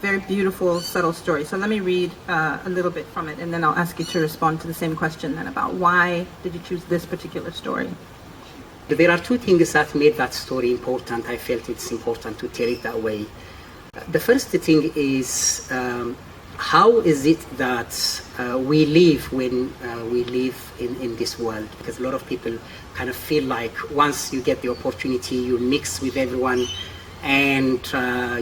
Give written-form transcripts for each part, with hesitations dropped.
very beautiful, subtle story. So let me read a little bit from it, and then I'll ask you to respond to the same question then about why did you choose this particular story? There are two things that made that story important. I felt it's important to tell it that way. The first thing is how is it that we live when we live in this world? Because a lot of people kind of feel like once you get the opportunity, you mix with everyone and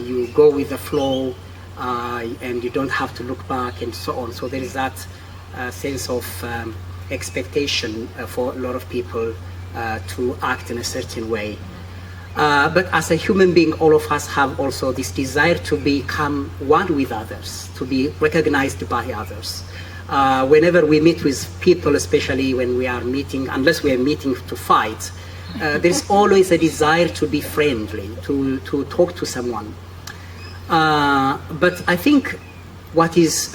you go with the flow and you don't have to look back and so on. So there is that sense of expectation for a lot of people to act in a certain way. But as a human being, all of us have also this desire to become one with others, to be recognized by others. Whenever we meet with people, especially when we are meeting, unless we are meeting to fight, there's always a desire to be friendly, to talk to someone. But I think what is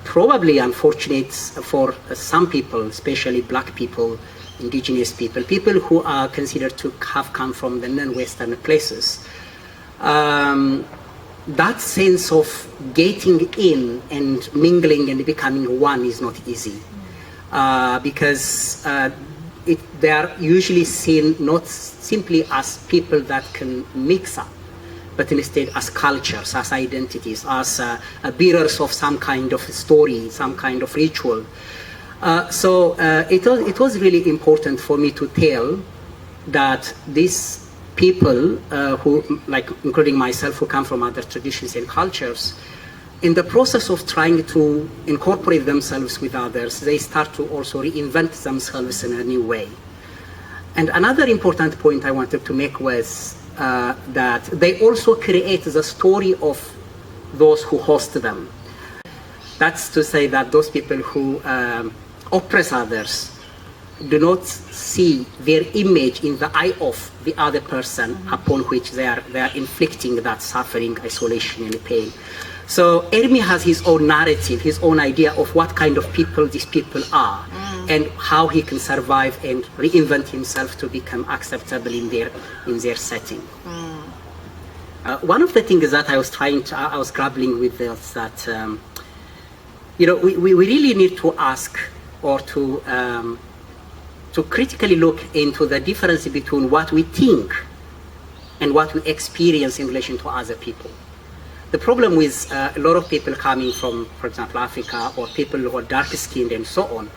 probably unfortunate for some people, especially black people, indigenous people, people who are considered to have come from the non-Western places, that sense of getting in and mingling and becoming one is not easy, because they are usually seen not simply as people that can mix up, but instead as cultures, as identities, as bearers of some kind of story, some kind of ritual. So it was really important for me to tell that these people who, like including myself, who come from other traditions and cultures, in the process of trying to incorporate themselves with others, they start to also reinvent themselves in a new way. And another important point I wanted to make was that they also create the story of those who host them. That's to say that those people who oppress others do not see their image in the eye of the other person upon which they are inflicting that suffering, isolation, and pain. So Ermi has his own narrative, his own idea of what kind of people these people are, and how he can survive and reinvent himself to become acceptable in their setting. One of the things that I was grappling with is that you know, we really need to ask or to critically look into the difference between what we think and what we experience in relation to other people. The problem with a lot of people coming from, for example, Africa, or people who are dark-skinned and so on,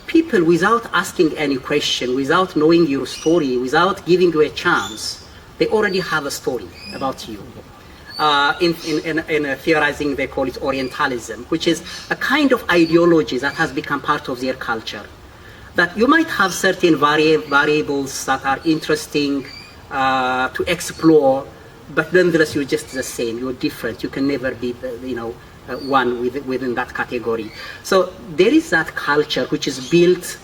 people without asking any question, without knowing your story, without giving you a chance, they already have a story about you. In theorizing, they call it Orientalism, which is a kind of ideology that has become part of their culture. That you might have certain variables that are interesting to explore, but nonetheless you're just the same, you're different, you can never be, you know, one within that category. So there is that culture which is built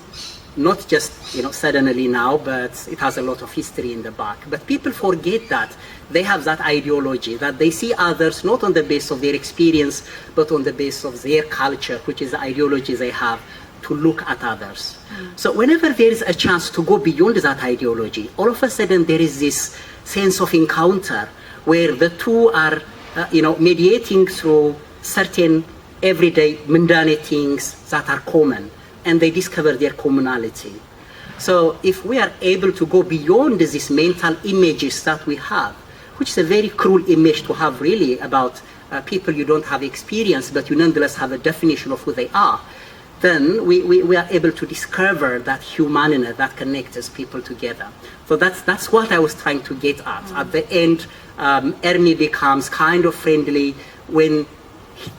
not just, you know, suddenly now, but it has a lot of history in the back. But people forget that they have that ideology, that they see others not on the basis of their experience, but on the basis of their culture, which is the ideology they have to look at others. So whenever there is a chance to go beyond that ideology, all of a sudden there is this sense of encounter where the two are, you know, mediating through certain everyday mundane things that are common, and they discover their commonality. So if we are able to go beyond these mental images that we have, which is a very cruel image to have really about people you don't have experience, but you nonetheless have a definition of who they are, then we are able to discover that humanity that connects people together. So that's what I was trying to get at. At the end, Ermi becomes kind of friendly when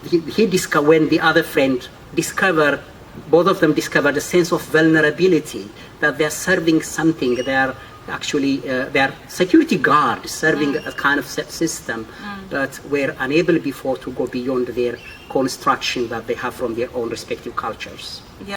when the other friend discover, both of them discover the sense of vulnerability, that they're serving something, they're actually they're security guards serving a kind of system, but were unable before to go beyond their construction that they have from their own respective cultures. Yeah.